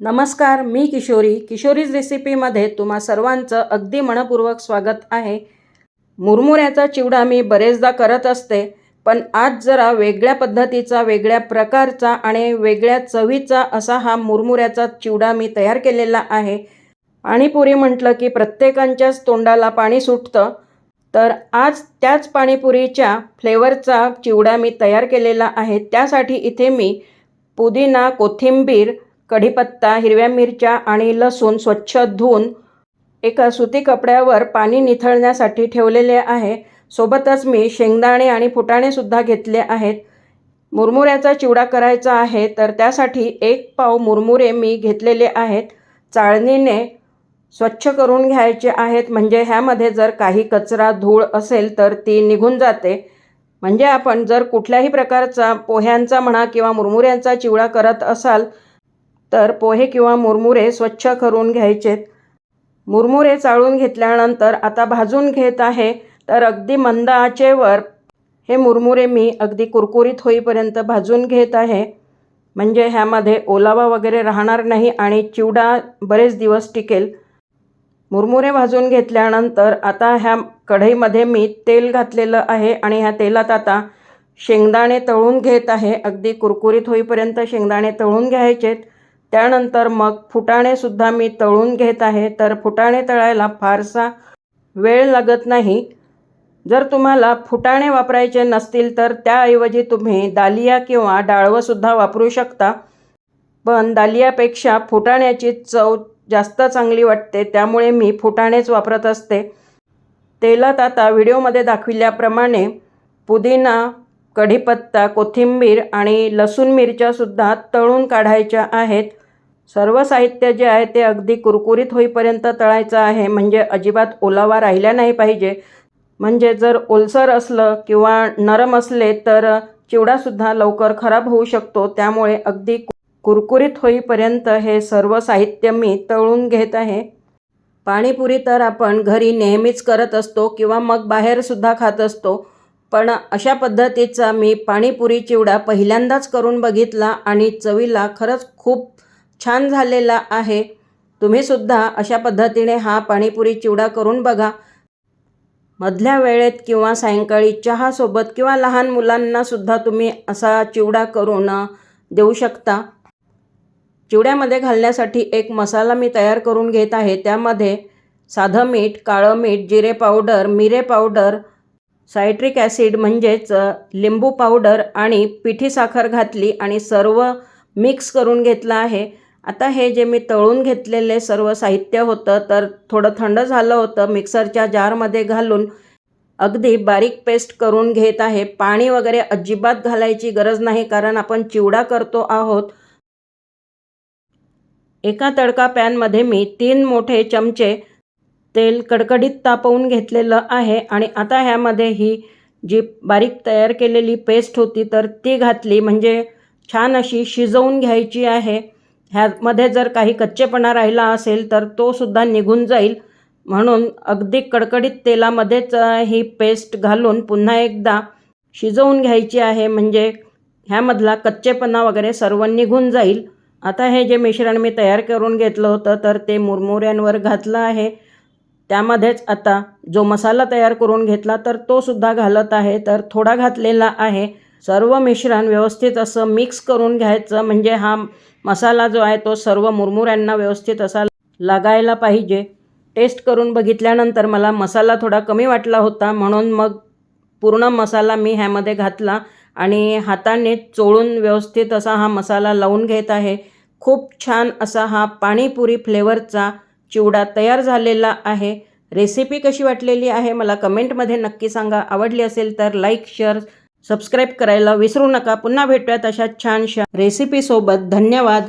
नमस्कार, मी किशोरीज रेसिपीमध्ये तुम्हा सर्वांचं अगदी मनपूर्वक स्वागत आहे। मुरमुऱ्याचा चिवडा मी बरेचदा करत असते, पण आज जरा वेगळ्या पद्धतीचा, वेगळ्या प्रकारचा आणि वेगळ्या चवीचा असा हा मुरमुऱ्याचा चिवडा मी तयार केलेला आहे। पाणीपुरी म्हटलं की प्रत्येकाच्याच तोंडाला पाणी सुटतं, तर आज त्याच पाणीपुरीच्या फ्लेवरचा चिवडा मी तयार केलेला आहे। त्यासाठी इथे मी पुदिना, कोथिंबीर, कढीपत्ता, हिरव्या मिरच्या आणि लसूण स्वच्छ धुवून एका सुती कपड्यावर पाणी निथळण्यासाठी ठेवलेले आहे। सोबतच मी शेंगदाणे आणि फुटाणेसुद्धा घेतले आहेत। मुरमुऱ्याचा चिवडा करायचा आहे, तर त्यासाठी 1 पाव मुरमुरे मी घेतलेले आहेत। चाळणीने स्वच्छ करून घ्यायचे आहेत, म्हणजे ह्यामध्ये जर काही कचरा, धूळ असेल तर ती निघून जाते। म्हणजे आपण जर कुठल्याही प्रकारचा पोह्यांचा म्हणा किंवा मुरमुऱ्यांचा चिवडा करत असाल तर पोहे किंवा मुरमुरे स्वच्छ करून घ्यायचेत। मुरमुरे चाळून घेतल्यानंतर आता भाजून घेत आहे, तर अगदी मंद आचेवर हे मुरमुरे मी अगदी कुरकुरीत होईपर्यंत भाजून घेत आहे, म्हणजे ह्यामध्ये ओलावा वगैरे राहणार नाही आणि चिवडा बरेच दिवस टिकेल। मुरमुरे भाजून घेतल्यानंतर आता ह्या कढईमध्ये मी तेल घातलेलं आहे आणि ह्या तेलात आता शेंगदाणे तळून घेत आहे। अगदी कुरकुरीत होईपर्यंत शेंगदाणे तळून घ्यायचेत। त्यानंतर मग फुटाणेसुद्धा मी तळून घेत आहे, तर फुटाणे तळायला फारसा वेळ लागत नाही। जर तुम्हाला फुटाणे वापरायचे नसतील तर त्याऐवजी तुम्ही दालिया किंवा डाळवंसुद्धा वापरू शकता, पण दालियापेक्षा फुटाण्याची चव जास्त चांगली वाटते, त्यामुळे मी फुटाणेच वापरत असते। तेलात आता व्हिडिओमध्ये दाखविल्याप्रमाणे पुदिना, कढीपत्ता, कोथिंबीर आणि लसूण मिरच्यासुद्धा तळून काढायच्या आहेत। सर्व साहित्य जे आहे ते अगदी कुरकुरीत होईपर्यंत तळायचं आहे, म्हणजे अजिबात ओलावा राहिला नाही पाहिजे। म्हणजे जर ओलसर असलं किंवा नरम असले तर चिवडासुद्धा लवकर खराब होऊ शकतो, त्यामुळे अगदी कुरकुरीत होईपर्यंत हे सर्व साहित्य मी तळून घेत आहे। पाणीपुरी तर आपण घरी नेहमीच करत असतो किंवा मग बाहेरसुद्धा खात असतो, पण अशा पद्धतीचा मी पाणीपुरी चिवडा पहिल्यांदाच करून बघितला आणि चवीला खरंच खूप छान झालेला आहे। तुम्हीसुद्धा अशा पद्धतीने हा पाणीपुरी चिवडा करून बघा। मधल्या वेळेत किंवा सायंकाळी चहासोबत किंवा लहान मुलांनासुद्धा तुम्ही असा चिवडा करून देऊ शकता। चिवड्यामध्ये घालण्यासाठी एक मसाला मी तयार करून घेत आहे। त्यामध्ये साधं मीठ, काळं मीठ, जिरे पावडर, मिरे पावडर, सायट्रिक ॲसिड म्हणजेच लिंबू पावडर आणि पिठी साखर घातली आणि सर्व मिक्स करून घेतलं आहे। आता हे जे मी तळून घेतलेले सर्व साहित्य होतं, तर थोडं थंड झालं होतं, मिक्सरच्या जारमध्ये घालून अगदी बारीक पेस्ट करून घेत आहे। पाणी वगैरे अजिबात घालायची गरज नाही, कारण आपण चिवडा करतो आहोत। एका तडका पॅनमध्ये मी 3 मोठे चमचे तेल कडकडीत तापवून घेतलेलं आहे आणि आता ह्यामध्ये ही जी बारीक तयार केलेली पेस्ट होती तर ती घातली, म्हणजे छान अशी शिजवून घ्यायची आहे। ह्यामध्ये जर काही कच्चेपणा राहिला असेल तर तो सुद्धा निघून जाईल, म्हणून अगदी कडकडीत तेलामध्येच ही पेस्ट घालून पुन्हा एकदा शिजवून घ्यायची आहे, म्हणजे ह्यामधला कच्चेपणा वगैरे सर्व निघून जाईल। आता हे जे मिश्रण मी तयार करून घेतलं होतं तर ते मुरमुऱ्यांवर घातलं आहे। त्यामध्येच आता जो मसाला तयार करून घेतला तर तो सुद्धा घालत आहे, तर थोडा घातलेला आहे। सर्व मिश्रण व्यवस्थित असं मिक्स करून घ्यायचं, म्हणजे हा मसाला जो आहे तो सर्व मुरमुऱ्यांना व्यवस्थित असा लागायला पाहिजे। टेस्ट करून बघितल्यानंतर मला मसाला थोडा कमी वाटला होता, म्हणून मग पूर्ण मसाला मी ह्यामध्ये घातला आणि हाताने चोळून व्यवस्थित असा हा मसाला लावून घेत आहे। खूप छान असा हा पाणीपुरी फ्लेवरचा चिवडा तयार झालेला आहे। रेसिपी कशी वाटलेली आहे मला कमेंटमध्ये नक्की सांगा। आवडली असेल तर लाईक, शेअर, सबस्क्राईब करायला विसरू नका। पुन्हा भेटूयात अशा छानशा रेसिपीसोबत। धन्यवाद।